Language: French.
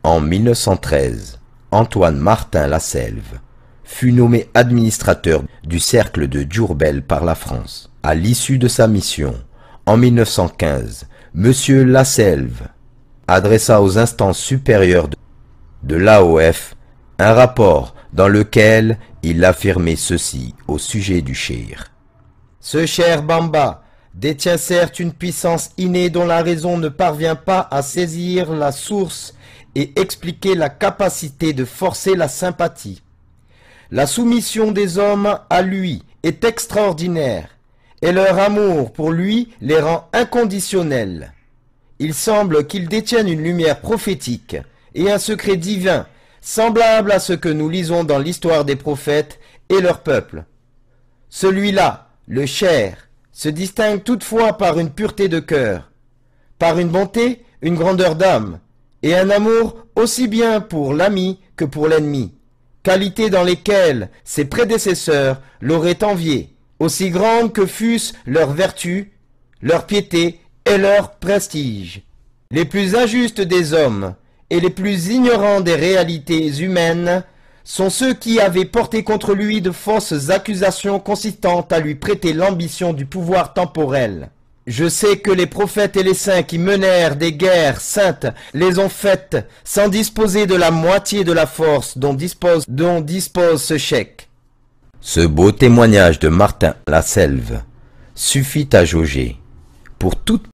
En 1913, Antoine Martin Lasselve fut nommé administrateur du cercle de Diourbel par la France. À l'issue de sa mission, en 1915, M. Lasselve adressa aux instances supérieures de l'AOF un rapport dans lequel il affirmait ceci au sujet du Cheikh. Ce cher Bamba détient certes une puissance innée dont la raison ne parvient pas à saisir la source et expliquer la capacité de forcer la sympathie. La soumission des hommes à lui est extraordinaire et leur amour pour lui les rend inconditionnels. Il semble qu'ils détiennent une lumière prophétique et un secret divin semblable à ce que nous lisons dans l'histoire des prophètes et leur peuple. Celui-là, le Cheikh, se distingue toutefois par une pureté de cœur, par une bonté, une grandeur d'âme, et un amour aussi bien pour l'ami que pour l'ennemi, qualités dans lesquelles ses prédécesseurs l'auraient envié, aussi grandes que fussent leurs vertus, leur piété et leur prestige. Les plus injustes des hommes et les plus ignorants des réalités humaines sont ceux qui avaient porté contre lui de fausses accusations consistant à lui prêter l'ambition du pouvoir temporel. Je sais que les prophètes et les saints qui menèrent des guerres saintes les ont faites sans disposer de la moitié de la force dont dispose ce cheikh. Ce beau témoignage de Martin Lasselve suffit à jauger, pour toute